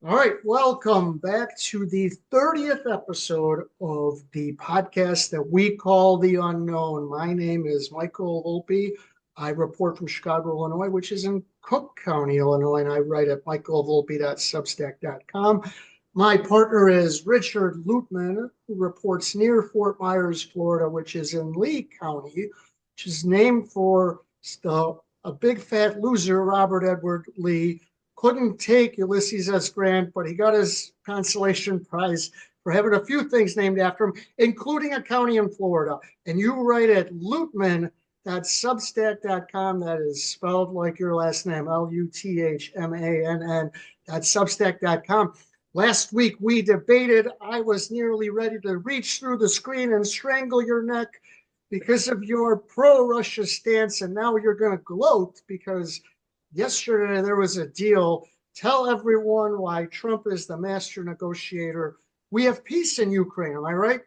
All right, welcome back to the 30th episode of the podcast that we call The Unknown. My name is Michael Volpe. I report from Chicago, Illinois, which is in Cook County, Illinois, and I write at michaelvolpe.substack.com. My partner is Richard Lutman, who reports near Fort Myers, Florida, which is in Lee County, which is named for a big fat loser, Robert Edward Lee. Couldn't take Ulysses S. Grant, but he got his consolation prize for having a few things named after him, including a county in Florida. And you write at Lutman.substack.com. That is spelled like your last name, Luthmann.substack.com. Last week we debated. I was nearly ready to reach through the screen and strangle your neck because of your pro-Russia stance, and now you're going to gloat because yesterday there was a deal. Tell everyone why Trump is the master negotiator. We have peace in Ukraine. Am I right?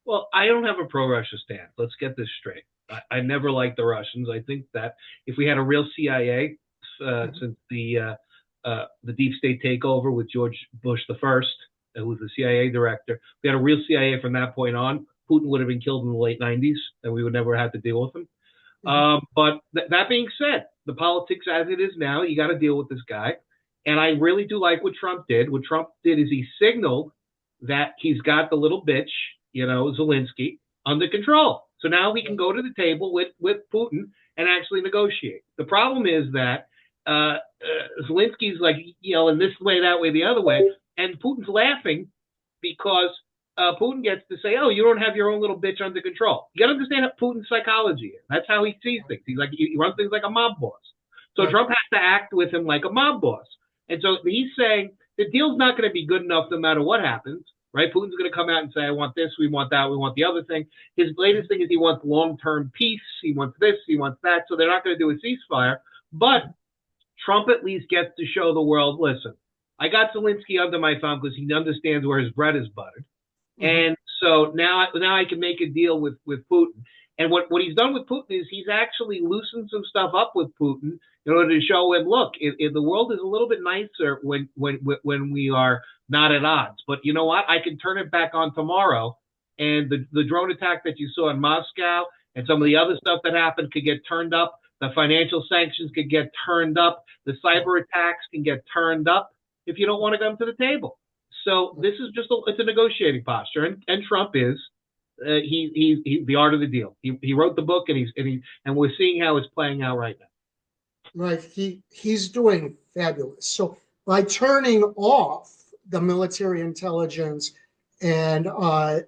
Well, I don't have a pro-Russia stance. Let's get this straight. I never liked the Russians. I think that if we had a real CIA since the deep state takeover with George Bush the First, who was the CIA director, if we had a real CIA from that point on, Putin would have been killed in the late 90s, and we would never have to deal with him. But that being said, the politics as it is now, you got to deal with this guy. And I really do like what Trump did. What Trump did is he signaled that he's got the little bitch, Zelensky, under control. So now we can go to the table with Putin and actually negotiate. The problem is that Zelensky's like, in this way, that way, the other way. And Putin's laughing because Putin gets to say, oh, you don't have your own little bitch under control. You got to understand Putin's psychology. That's how he sees things. He runs things like a mob boss. So Trump has to act with him like a mob boss. And so he's saying the deal's not going to be good enough no matter what happens, right? Putin's going to come out and say, I want this, we want that, we want the other thing. His latest thing is he wants long-term peace. He wants this, he wants that. So they're not going to do a ceasefire. But Trump at least gets to show the world, listen, I got Zelensky under my thumb because he understands where his bread is buttered. And so now I can make a deal with Putin. And what he's done with Putin is he's actually loosened some stuff up with Putin in order to show him, look, the world is a little bit nicer when we are not at odds. But you know what? I can turn it back on tomorrow. And the drone attack that you saw in Moscow and some of the other stuff that happened could get turned up. The financial sanctions could get turned up. The cyber attacks can get turned up if you don't want to come to the table. So this is it's a negotiating posture, and Trump is he's the art of the deal. He wrote the book, and we're seeing how it's playing out right now. Right, he's doing fabulous. So by turning off the military intelligence and the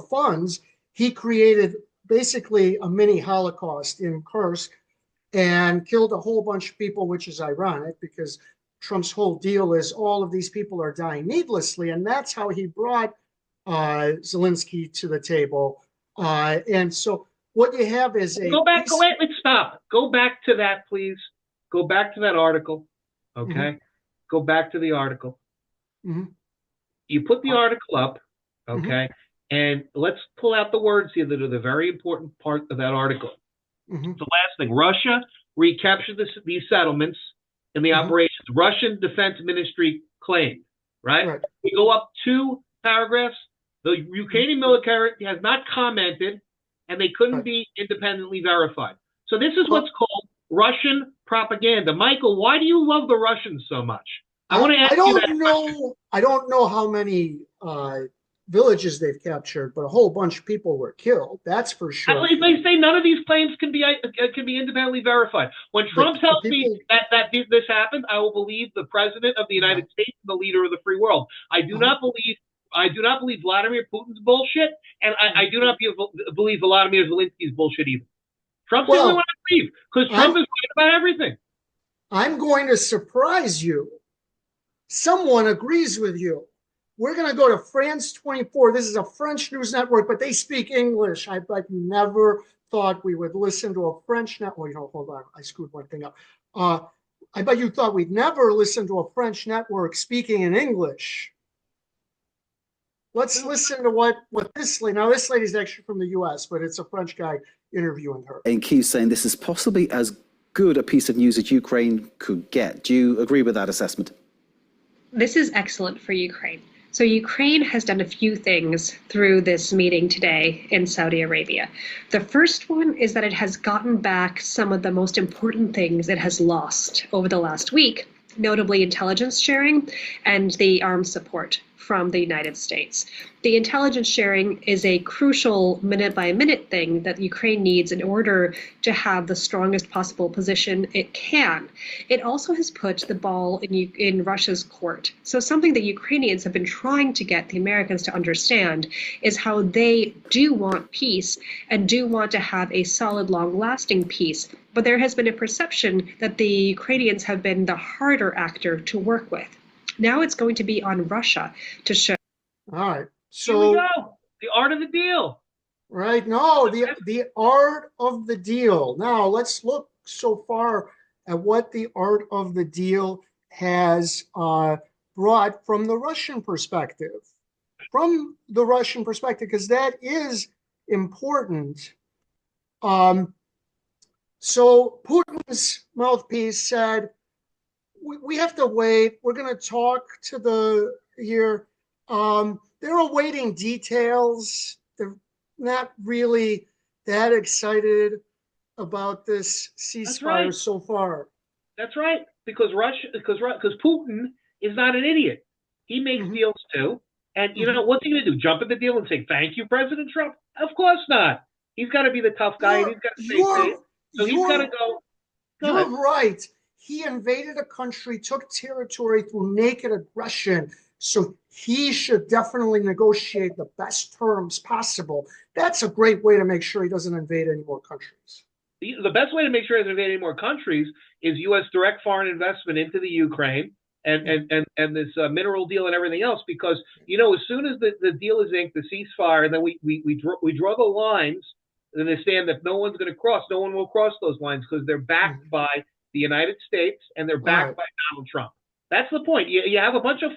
funds, he created basically a mini Holocaust in Kursk and killed a whole bunch of people, which is ironic because Trump's whole deal is all of these people are dying needlessly, and that's how he brought Zelensky to the table. And so what you have is let's stop. Go back to that, please. Go back to that article. Okay? Mm-hmm. Go back to the article. Mm-hmm. You put the article up, okay? Mm-hmm. And let's pull out the words here that are the very important part of that article. Mm-hmm. The last thing, Russia recaptured these settlements in the operations. Russian Defense Ministry claimed, right? We go up 2 paragraphs. The Ukrainian military has not commented, and they couldn't be independently verified. So this is what's called Russian propaganda. Michael, why do you love the Russians so much? I don't know how many villages they've captured, but a whole bunch of people were killed. That's for sure. They say none of these claims can be independently verified. When Trump tells me that this happened, I will believe the president of the United States, the leader of the free world. I do not believe Vladimir Putin's bullshit, and I do not believe Vladimir Zelensky's bullshit either. Trump's the only one I believe because Trump is right about everything. I'm going to surprise you. Someone agrees with you. We're going to go to France 24. This is a French news network, but they speak English. I bet you never thought we would listen to a French network. Hold on. I screwed one thing up. I bet you thought we'd never listen to a French network speaking in English. Let's listen to what this lady, now this lady's actually from the US, but it's a French guy interviewing her. And Q saying this is possibly as good a piece of news that Ukraine could get. Do you agree with that assessment? This is excellent for Ukraine. So Ukraine has done a few things through this meeting today in Saudi Arabia. The first one is that it has gotten back some of the most important things it has lost over the last week, notably intelligence sharing and the arms support from the United States. The intelligence sharing is a crucial minute-by-minute thing that Ukraine needs in order to have the strongest possible position it can. It also has put the ball in Russia's court. So something that Ukrainians have been trying to get the Americans to understand is how they do want peace and do want to have a solid, long-lasting peace. But there has been a perception that the Ukrainians have been the harder actor to work with. Now it's going to be on Russia to show. All right. Here we So, go. The art of the deal. right. No, the art of the deal. Now let's look so far at what the art of the deal has brought from the Russian perspective. From the Russian perspective, because that is important. So Putin's mouthpiece said, we have to wait. We're going to talk to the here. They're awaiting details. They're not really that excited about this ceasefire so far. That's right, because Putin is not an idiot. He makes deals too, and you know what's he going to do? Jump at the deal and say thank you, President Trump? Of course not. He's got to be the tough guy, and he's got to say things. So he's got to go. You're right. He invaded a country, took territory through naked aggression. So he should definitely negotiate the best terms possible. That's a great way to make sure he doesn't invade any more countries. The best way to make sure he doesn't invade any more countries is U.S. direct foreign investment into the Ukraine and this mineral deal and everything else. Because, you know, as soon as the deal is inked, the ceasefire, and then we draw the lines and understand that no one's going to cross. No one will cross those lines because they're backed by the United States and they're backed by Donald Trump. That's the point. You have a bunch of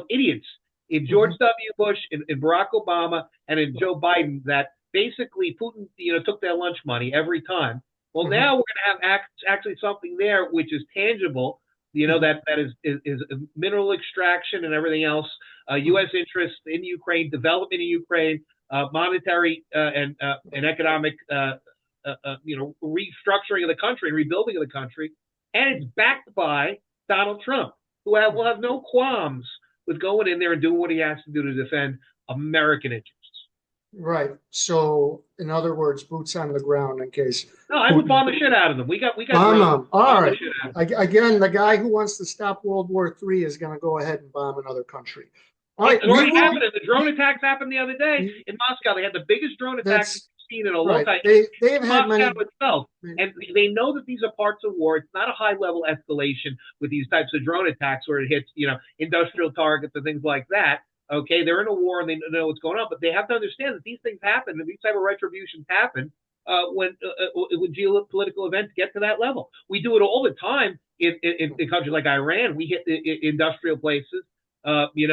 idiots in George W. Bush, in Barack Obama, and in Joe Biden that basically Putin, took their lunch money every time. Well, now we're going to have actually something there which is tangible. That is mineral extraction and everything else. U.S. interest in Ukraine, development in Ukraine, monetary and economic, restructuring of the country and rebuilding of the country, and it's backed by Donald Trump, who will have no qualms with going in there and doing what he has to do to defend American interests. Right. So, in other words, boots on the ground in case. No, I would bomb the shit out of them. We got bomb them. All right. Again, the guy who wants to stop World War III is going to go ahead and bomb another country. All right. It already happened. The drone attacks happened the other day in Moscow. They had the biggest drone attacks we've seen in a long time. They've had Moscow itself, and they know that these are parts of war. It's not a high-level escalation with these types of drone attacks where it hits, industrial targets and things like that. Okay, they're in a war and they know what's going on, but they have to understand that these things happen and these type of retributions happen when geopolitical events get to that level. We do it all the time in countries like Iran. We hit the industrial places. When they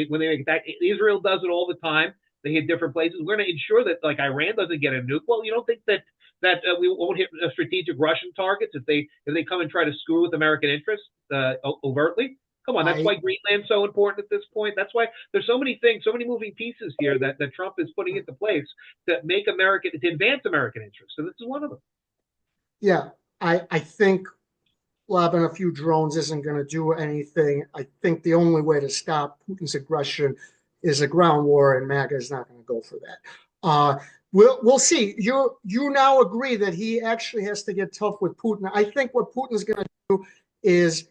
make attack, Israel does it all the time. They hit different places. We're going to ensure that like Iran doesn't get a nuke. Well, you don't think that we won't hit strategic Russian targets if they come and try to screw with American interests overtly? Come on, that's why Greenland's so important at this point. That's why there's so many things, so many moving pieces here that Trump is putting into place to advance American interests. So this is one of them. Yeah, I think lobbing a few drones isn't going to do anything. I think the only way to stop Putin's aggression is a ground war, and MAGA is not going to go for that. We'll see. You now agree that he actually has to get tough with Putin. I think what Putin's going to do is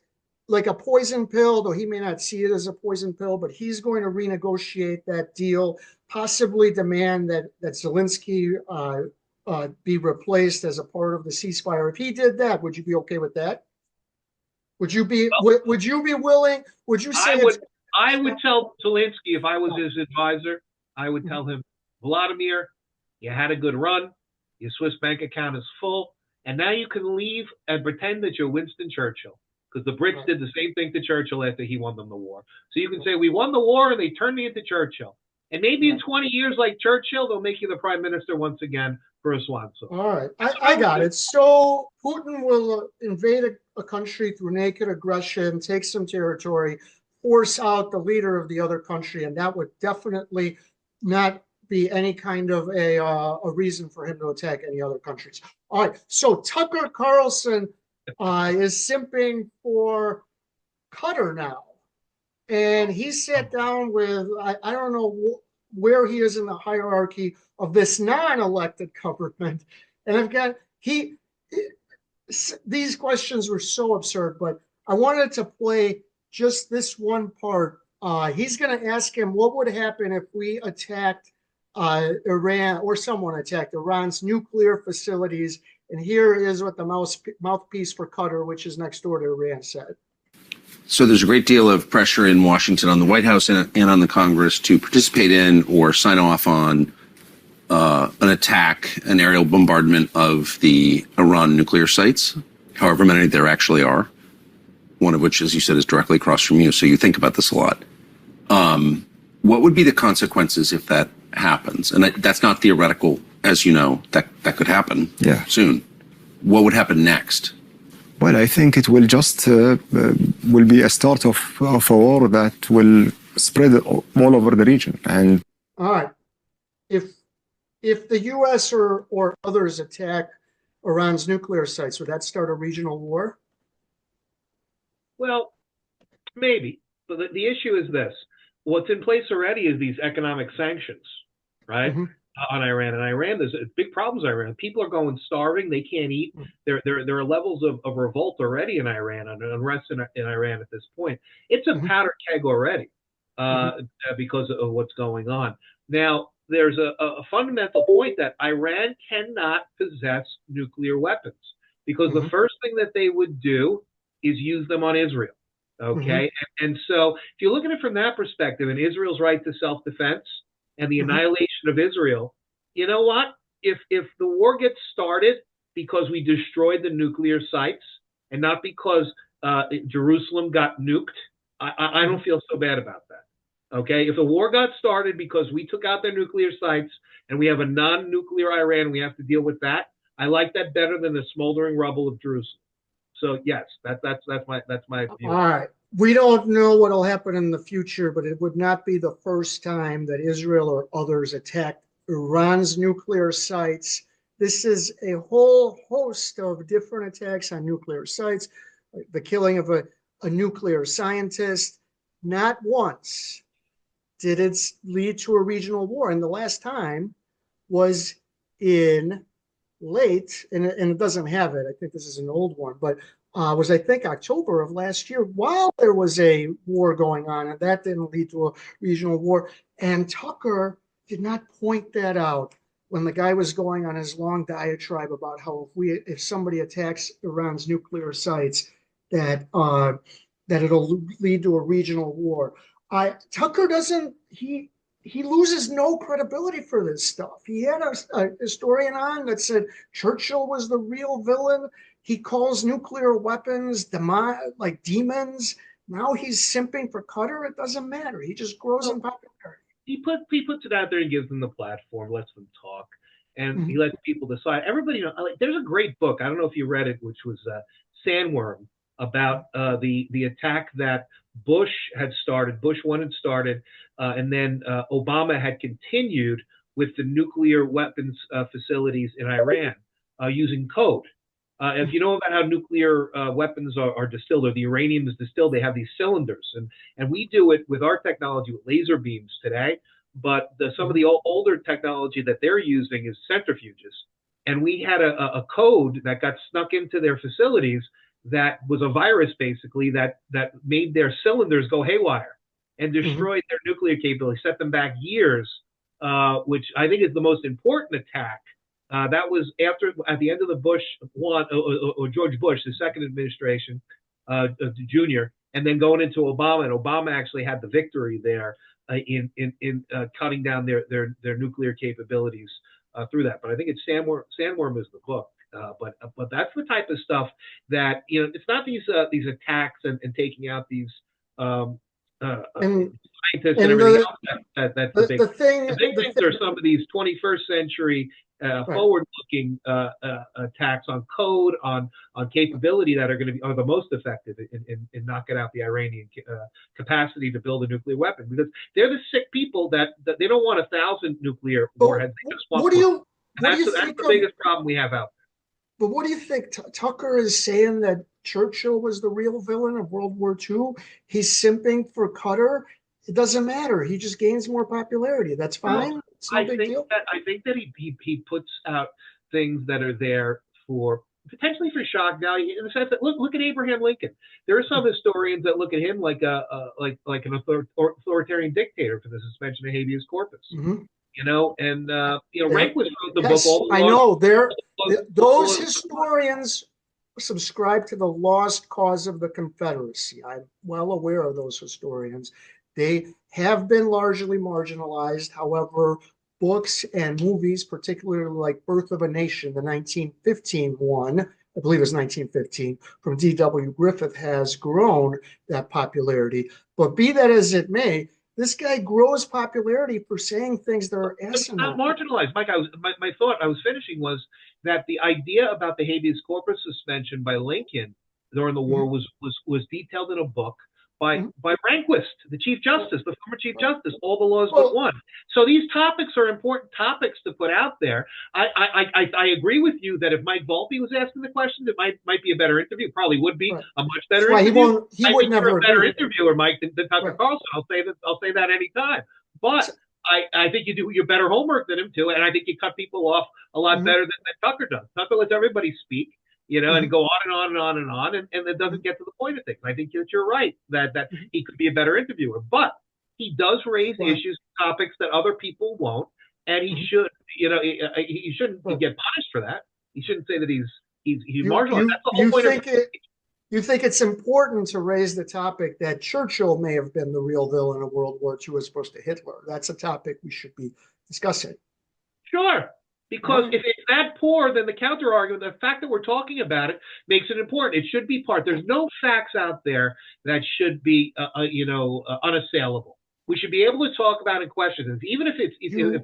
like a poison pill, though he may not see it as a poison pill, but he's going to renegotiate that deal, possibly demand that Zelensky be replaced as a part of the ceasefire. If he did that, would you be okay with that? Would you be willing? Would you say I would tell Zelensky, if I was his advisor, I would tell him, Vladimir, you had a good run. Your Swiss bank account is full. And now you can leave and pretend that you're Winston Churchill. Because the Brits did the same thing to Churchill after he won them the war. So you can say, we won the war and they turned me into Churchill. And maybe in 20 years, like Churchill, they'll make you the prime minister once again for a swan song. All right, I got it. So Putin will invade a country through naked aggression, take some territory, force out the leader of the other country, and that would definitely not be any kind of a reason for him to attack any other countries. All right, so Tucker Carlson is simping for Qatar now. And he sat down with, I don't know where he is in the hierarchy of this non-elected government. And I've got, these questions were so absurd, but I wanted to play just this one part. He's going to ask him what would happen if we attacked Iran, or someone attacked Iran's nuclear facilities. And here is what the mouthpiece for Qatar, which is next door to Iran, said. So there's a great deal of pressure in Washington on the White House and on the Congress to participate in or sign off on an attack, an aerial bombardment of the Iran nuclear sites, however many there actually are, one of which, as you said, is directly across from you. So you think about this a lot. What would be the consequences if that happens? And that's not theoretical, as you know, that could happen soon. What would happen next? Well, I think it will just will be a start of a war that will spread all over the region. And all right, if the U.S. or others attack Iran's nuclear sites, would that start a regional war? Well, maybe. But the issue is this: what's in place already is these economic sanctions, right? Mm-hmm. On Iran. And Iran, there's big problems in Iran. People are going starving. They can't eat. There are levels of revolt already in Iran, and unrest in Iran at this point. It's a powder keg already because of what's going on. Now, there's a fundamental point that Iran cannot possess nuclear weapons because the first thing that they would do is use them on Israel. Okay? And so if you look at it from that perspective, and Israel's right to self-defense, and the annihilation of Israel, you know what? If the war gets started because we destroyed the nuclear sites and not because Jerusalem got nuked, I don't feel so bad about that. Okay? If the war got started because we took out their nuclear sites and we have a non-nuclear Iran, we have to deal with that. I like that better than the smoldering rubble of Jerusalem. So yes, that's my view. All right. We don't know what will happen in the future, but it would not be the first time that Israel or others attacked Iran's nuclear sites. This is a whole host of different attacks on nuclear sites, the killing of a nuclear scientist. Not once did it lead to a regional war. And the last time was in late, and it doesn't have it. I think this is an old one, but was, I think, October of last year, while there was a war going on, and that didn't lead to a regional war. And Tucker did not point that out when the guy was going on his long diatribe about how if somebody attacks Iran's nuclear sites, that it'll lead to a regional war. Tucker doesn't, he loses no credibility for this stuff. He had a historian on that said Churchill was the real villain. He calls nuclear weapons like demons. Now he's simping for Qatar. It doesn't matter. He just grows in popularity. He puts it out there and gives them the platform, lets them talk, and he lets people decide. Everybody, there's a great book. I don't know if you read it, which was Sandworm, about the attack that Bush had started. Bush 1 had started, and then Obama had continued with the nuclear weapons facilities in Iran using code. If you know about how nuclear weapons are distilled, or the uranium is distilled, they have these cylinders, and we do it with our technology with laser beams today. But some of the older technology that they're using is centrifuges, and we had a code that got snuck into their facilities that was a virus, basically, that made their cylinders go haywire and destroyed their nuclear capability, set them back years, which I think is the most important attack. That was at the end of the Bush one, or George Bush, the second administration, Junior, and then going into Obama, and Obama actually had the victory there in cutting down their nuclear capabilities through that. But I think it's Sandworm is the book. But that's the type of stuff that, it's not these attacks and taking out these And scientists and and everything else. That's the big. the thing, The big the things thing, are some of these 21st century right. forward-looking attacks on code, on capability that are the most effective in knocking out the Iranian capacity to build a nuclear weapon, because they're the sick people that they don't want 1,000 nuclear warheads. They just want What do one. you what do you That's think the of? biggest problem we have out But what do you think? Tucker is saying that Churchill was the real villain of World War II. He's simping for Qatar. It doesn't matter. He just gains more popularity. That's there. No, fine. It's no big deal. I think that he puts out things that are there for potentially for shock value, in the sense that look at Abraham Lincoln. There are some historians that look at him like an authoritarian dictator for the suspension of habeas corpus. Mm-hmm. And Yeah. Rehnquist wrote the Yes, book. I know. Those historians subscribe to the lost cause of the Confederacy. I'm well aware of those historians. They have been largely marginalized. However, books and movies, particularly like Birth of a Nation, the 1915 one, I believe it was 1915, from D.W. Griffith, has grown that popularity. But be that as it may, this guy grows popularity for saying things that are It's not asinine. marginalized, Mike. My thought I was finishing was that the idea about the habeas corpus suspension by Lincoln during the war was detailed in a book by Rehnquist, the Chief Justice, the former Chief Justice. All the laws but one. So these topics are important topics to put out there. I agree with you that if Mike Volpe was asking the questions, it might be a better interview. Probably would be a much better interview. He would never you're a better agree. interviewer, Mike, than Tucker Carlson. I'll say that anytime. But I think you do your better homework than him too, and I think you cut people off a lot better than Tucker does. Tucker lets everybody speak, and go on and on and on and on, and it doesn't get to the point of things. I think that you're right that he could be a better interviewer, but he does raise issues, topics that other people won't, and he should, he shouldn't get punished for that. He shouldn't say that he's marginalized. That's the whole point of it. You think it's important to raise the topic that Churchill may have been the real villain of World War II as opposed to Hitler? That's a topic we should be discussing. Sure. Because if it's that poor, then the counter argument, the fact that we're talking about it, makes it important. It should be part. There's no facts out there that should be, unassailable. We should be able to talk about it in questions, even if it's if you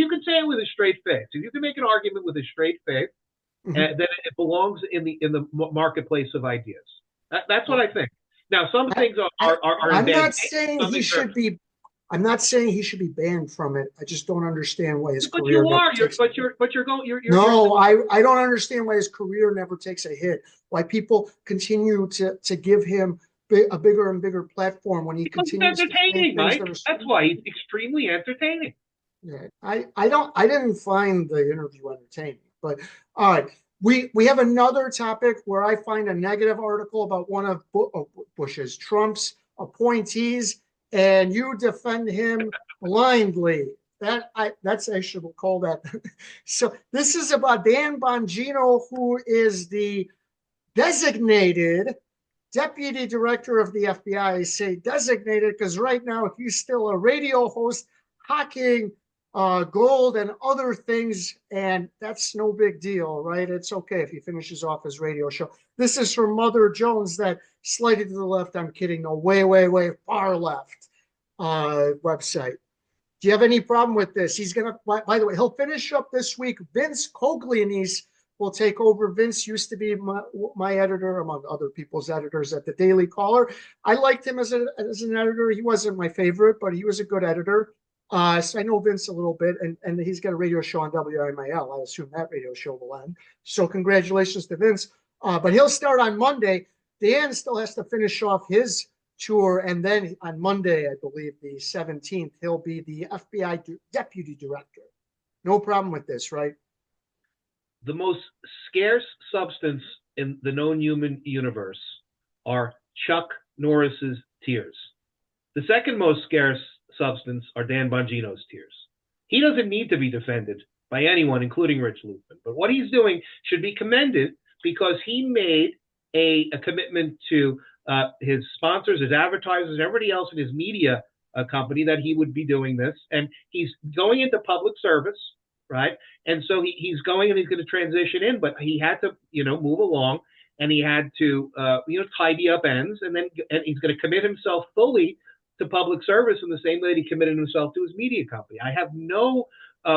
can say it with a straight face, if you can make an argument with a straight face, then it belongs in the marketplace of ideas. That's what I think. Now, some things are. I'm not saying he should be. I'm not saying he should be banned from it. I just don't understand why his career. But you are. No, I don't understand why his career never takes a hit. Why people continue to give him a bigger and bigger platform when he continues. He's entertaining, Mike. That's why he's extremely entertaining. Yeah, I didn't find the interview entertaining, but all right. We have another topic where I find a negative article about one of Trump's appointees, and you defend him blindly. That's actually, we'll call that. So this is about Dan Bongino, who is the designated deputy director of the FBI. I say designated because right now he's still a radio host hawking gold and other things, and that's no big deal, right? It's okay if he finishes off his radio show. This is from Mother Jones, that slightly to the left. I'm kidding. No, way far left website. Do you have any problem with this? He's gonna. By the way, he'll finish up this week. Vince Coglianese will take over. Vince used to be my editor, among other people's editors at the Daily Caller. I liked him as an editor. He wasn't my favorite, but he was a good editor. So I know Vince a little bit, and he's got a radio show on WIMAL. I assume that radio show will end. So congratulations to Vince. But he'll start on Monday. Dan still has to finish off his tour, and then on Monday, I believe the 17th, he'll be the FBI deputy director. No problem with this, right? The most scarce substance in the known human universe are Chuck Norris's tears. The second most scarce substance are Dan Bongino's tears. He doesn't need to be defended by anyone, including Rich Luthman. But what he's doing should be commended, because he made a commitment to his sponsors, his advertisers, and everybody else in his media company that he would be doing this. And he's going into public service, right? And so he's going and he's going to transition in, but he had to, move along. and he had to, tidy up ends, and he's going to commit himself fully to public service in the same way that he committed himself to his media company. I have no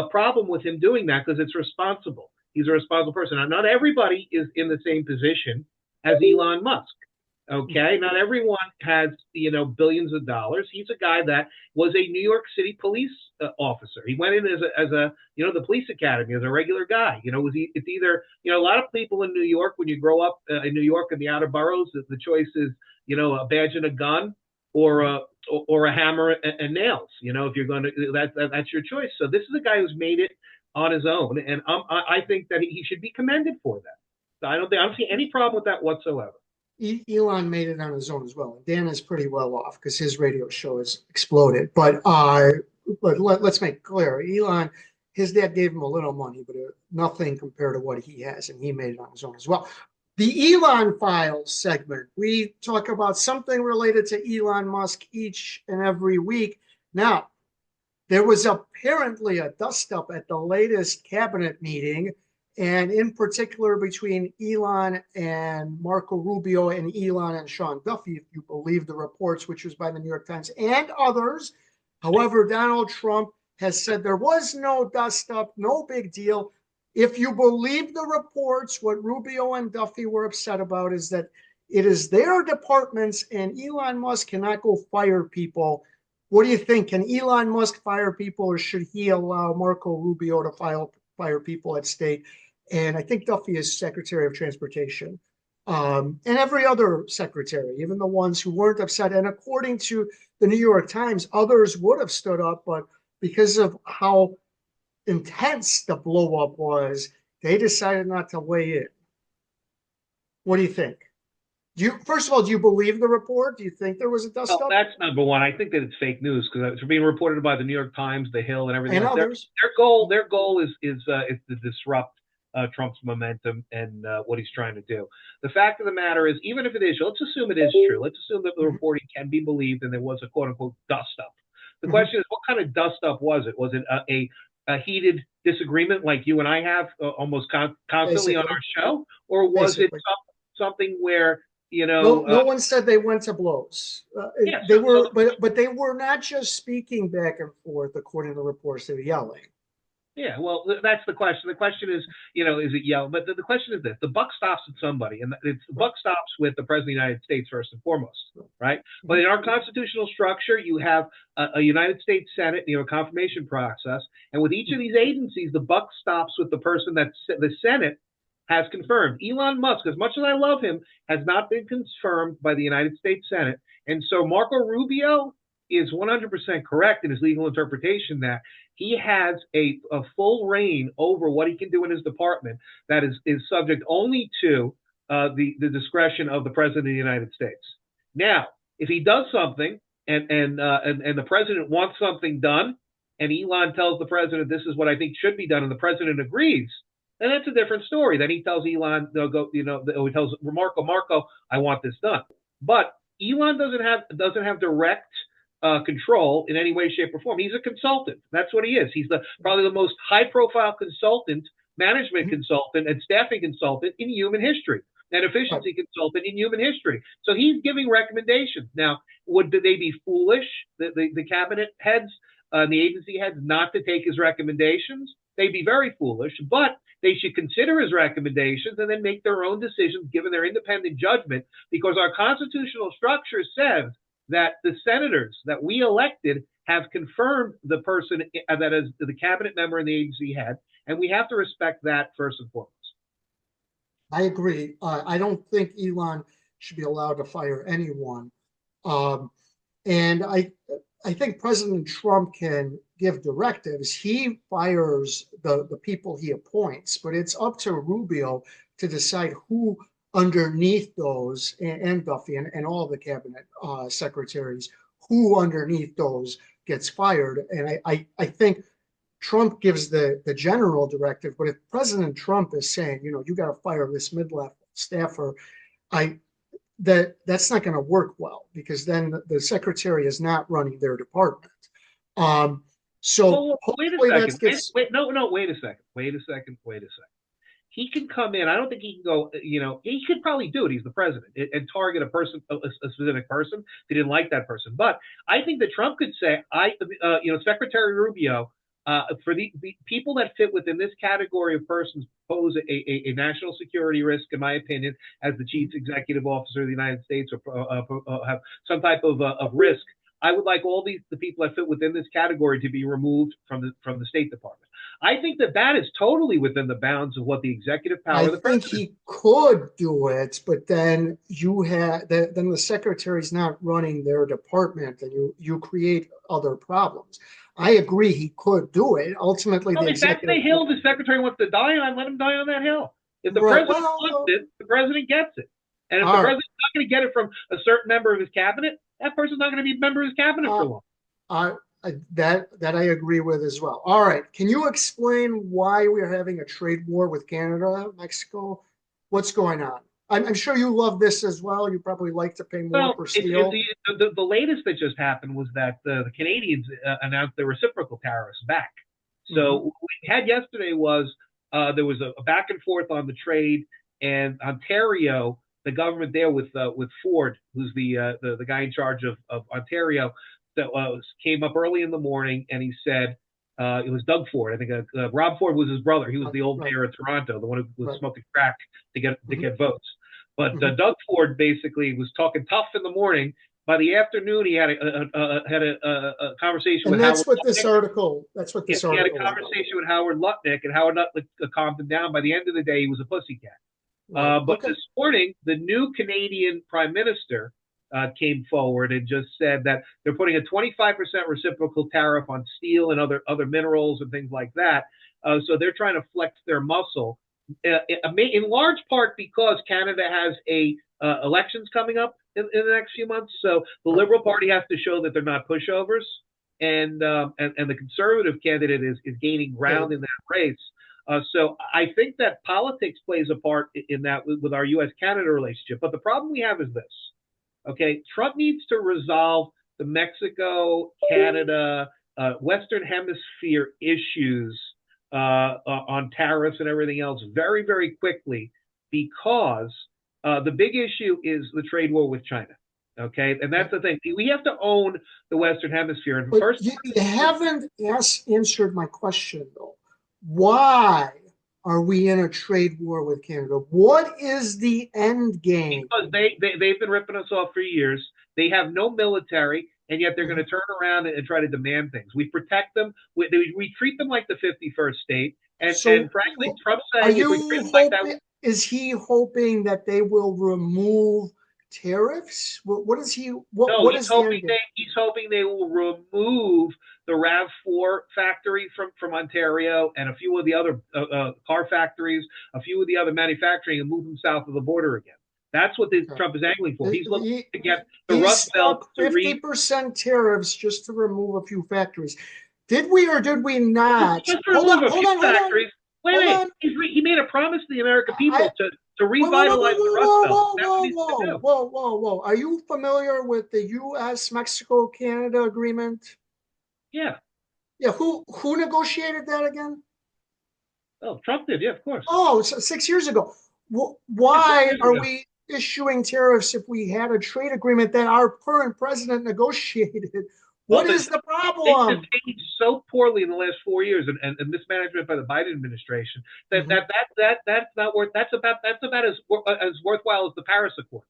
problem with him doing that because it's responsible. He's a responsible person. Now, not everybody is in the same position as Elon Musk. Okay, not everyone has billions of dollars. He's a guy that was a New York City police officer. He went in as a the police academy as a regular guy. It's either a lot of people in New York, when you grow up in New York in the outer boroughs, the choice is a badge and a gun or a hammer and nails. If you're going to that's your choice. So this is a guy who's made it on his own, and I think that he should be commended for that. I don't see any problem with that whatsoever. Elon made it on his own as well. Dan is pretty well off because his radio show has exploded. But let's make it clear, Elon, his dad gave him a little money, but nothing compared to what he has, and he made it on his own as well. The Elon Files segment, we talk about something related to Elon Musk each and every week. Now, there was apparently a dust-up at the latest cabinet meeting, and in particular between Elon and Marco Rubio and Elon and Sean Duffy, if you believe the reports, which was by the New York Times and others. However, Donald Trump has said there was no dust-up, no big deal. If you believe the reports, what Rubio and Duffy were upset about is that it is their departments and Elon Musk cannot go fire people. What do you think? Can Elon Musk fire people, or should he allow Marco Rubio to fire people at state? And I think Duffy is Secretary of Transportation, and every other secretary, even the ones who weren't upset. And according to the New York Times, others would have stood up, but because of how intense the blow up was, they decided not to weigh in. What do you think? First of all, do you believe the report? Do you think there was a dust up? That's number one. I think that it's fake news because it's being reported by the New York Times, The Hill, and everything. And else. others. Their goal is to disrupt Trump's momentum and what he's trying to do. The fact of the matter is, even if it is, let's assume it is true. Let's assume that the reporting can be believed and there was a quote unquote dust up. The question is, what kind of dust up was it? Was it a heated disagreement like you and I have almost constantly Basically. On our show, or was it something where no one said they went to blows. They were, but they were not just speaking back and forth according to the reports. They were yelling. Yeah, well, that's the question. The question is, is it yelling? But the question is this: the buck stops at somebody, and the buck stops with the President of the United States first and foremost, right? But in our constitutional structure, you have a United States Senate, you have a confirmation process, and with each of these agencies, the buck stops with the person that the Senate has confirmed. Elon Musk, as much as I love him, has not been confirmed by the United States Senate. And so Marco Rubio is 100% correct in his legal interpretation that he has a full reign over what he can do in his department that is subject only to the discretion of the President of the United States. Now, if he does something and the President wants something done, and Elon tells the President, this is what I think should be done, and the President agrees, and that's a different story. Then he tells Elon, he tells Marco, I want this done. But Elon doesn't have direct control in any way, shape, or form. He's a consultant. That's what he is. He's probably the most high-profile consultant, management consultant, and staffing consultant in human history, and efficiency consultant in human history. So he's giving recommendations. Now, would they be foolish, the cabinet heads, the agency heads, not to take his recommendations? They'd be very foolish, but they should consider his recommendations and then make their own decisions given their independent judgment, because our constitutional structure says that the senators that we elected have confirmed the person that is the cabinet member and the agency head, and we have to respect that first and foremost. I agree. I don't think Elon should be allowed to fire anyone. And I think President Trump can give directives. He fires the people he appoints, but it's up to Rubio to decide who underneath those, and Duffy and all the cabinet secretaries, who underneath those gets fired. And I think Trump gives the general directive, but if President Trump is saying, you got to fire this mid-level staffer, that's not going to work well, because then the secretary is not running their department. So wait a second. Wait a second. he can come in. I don't think he can go, he could probably do it. He's the president and target a person, a specific person. He didn't like that person. But I think that Trump could say, Secretary Rubio, for the people that fit within this category of persons pose a national security risk, in my opinion, as the chief executive officer of the United States, or have some type of risk. I would like all the people that fit within this category to be removed from the State Department. I think that is totally within the bounds of what the executive power of the I think president. he could do it, but then then the secretary's not running their department, and you create other problems. I agree he could do it. Ultimately, the If that's the executive hill the secretary wants to die on, let him die on that hill. If the Right. president wants it, the president gets it. And if the All right. president's not going to get it from a certain member of his cabinet, that person's not going to be a member of his cabinet for long. That I agree with as well. All right. Can you explain why we're having a trade war with Canada, Mexico? What's going on? I'm sure you love this as well. You probably like to pay more for steel. The latest that just happened was that the Canadians announced their reciprocal tariffs back. So what we had yesterday was there was a back and forth on the trade, and Ontario, the government there with Ford, who's the guy in charge of Ontario, that came up early in the morning, and he said, it was Doug Ford. I think Rob Ford was his brother. He was the old mayor of Toronto, the one who was smoking crack to get votes. But Doug Ford basically was talking tough in the morning. By the afternoon, he had a conversation with Howard. That's what this article. That's what this article. He had a conversation with Howard Lutnick, and Howard Lutnick calmed him down. By the end of the day, he was a pussycat. But this morning, the new Canadian Prime Minister came forward and just said that they're putting a 25% reciprocal tariff on steel and other minerals and things like that. So they're trying to flex their muscle, in large part because Canada has elections coming up in the next few months. So the Liberal Party has to show that they're not pushovers, and the Conservative candidate is gaining ground in that race. So I think that politics plays a part in that with our U.S.-Canada relationship. But the problem we have is this. Okay, Trump needs to resolve the Mexico, Canada, Western Hemisphere issues on tariffs and everything else very, very quickly, because the big issue is the trade war with China. Okay, and that's the thing. We have to own the Western Hemisphere. And But you haven't answered my question, though. Why are we in a trade war with Canada? What is the end game? Because they've been ripping us off for years. They have no military, and yet they're going to turn around and try to demand things. We protect them. We treat them like the 51st state. And frankly, Trump saying, if we treat them like that, is he hoping that they will remove tariffs? What is he? He's hoping they will remove the RAV4 factory from Ontario and a few of the other car factories, a few of the other manufacturing, and move them south of the border again. That's what Trump is angling for. He's looking to get the Rust Belt to 50% tariffs just to remove a few factories. Did we or did we not? Just to remove a few factories. Wait. He made a promise to the American people to revitalize the Rust Belt. That's what he's going to do. Whoa. Are you familiar with the U.S.-Mexico-Canada agreement? Yeah. Yeah, who negotiated that again? Oh, Trump did, yeah, of course. Oh, 6 years ago. Why are we issuing tariffs if we had a trade agreement that our current president negotiated? What is the problem? Things have changed so poorly in the last 4 years, and mismanagement by the Biden administration that's not worth. That's about as worthwhile as the Paris Accords.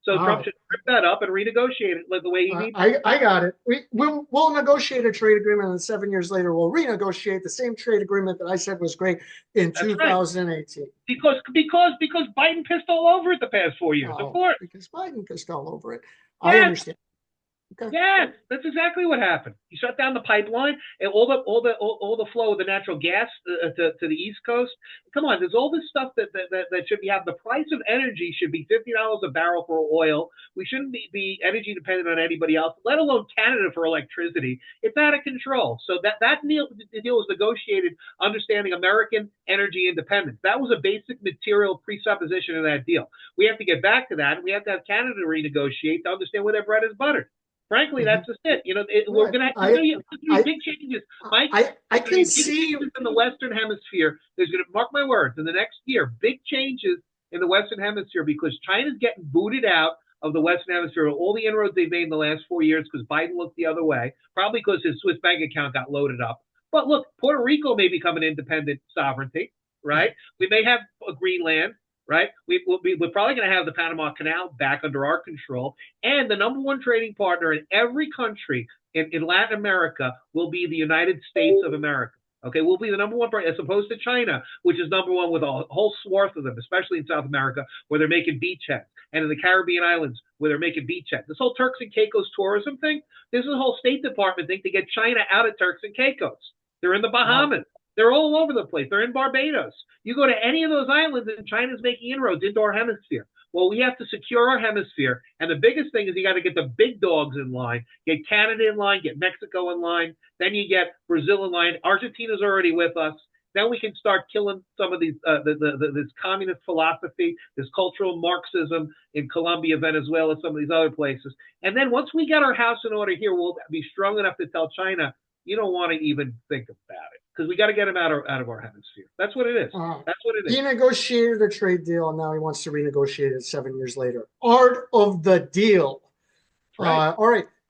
So Trump should rip that up and renegotiate it the way he needs. I got it. We'll negotiate a trade agreement, and 7 years later we'll renegotiate the same trade agreement that I said was great in 2018. Right. Because Biden pissed all over it the past 4 years. Of course. Because Biden pissed all over it. Yeah. I understand. Okay. Yeah, that's exactly what happened. He shut down the pipeline and all the flow of the natural gas to the East Coast. Come on, there's all this stuff that should be happening. The price of energy should be $50 a barrel for oil. We shouldn't be energy dependent on anybody else, let alone Canada for electricity. It's out of control. So that deal was negotiated understanding American energy independence. That was a basic material presupposition in that deal. We have to get back to that, and we have to have Canada renegotiate to understand where their bread is buttered. Frankly, that's just it. You know, we're going to have big changes. Mike, I can big see changes in the Western Hemisphere. There's going to, mark my words, in the next year, big changes in the Western Hemisphere because China's getting booted out of the Western Hemisphere. All the inroads they've made in the last 4 years because Biden looked the other way, probably because his Swiss bank account got loaded up. But look, Puerto Rico may become an independent sovereignty, right? We may have a Greenland, right? We're probably going to have the Panama Canal back under our control. And the number one trading partner in every country in Latin America will be the United States of America. Okay, we'll be the number one partner as opposed to China, which is number one with a whole swath of them, especially in South America, where they're making beachheads, and in the Caribbean islands, where they're making beachheads. This whole Turks and Caicos tourism thing, this is a whole State Department thing to get China out of Turks and Caicos. They're in the Bahamas. They're all over the place. They're in Barbados. You go to any of those islands and China's making inroads into our hemisphere. Well, we have to secure our hemisphere. And the biggest thing is you got to get the big dogs in line, get Canada in line, get Mexico in line. Then you get Brazil in line. Argentina's already with us. Then we can start killing some of these, this communist philosophy, this cultural Marxism in Colombia, Venezuela, some of these other places. And then once we get our house in order here, we'll be strong enough to tell China, you don't want to even think about it because we got to get him out of our hemisphere. That's what it is. That's what it is. He negotiated a trade deal, and now he wants to renegotiate it 7 years later. Art of the deal. Right. All right.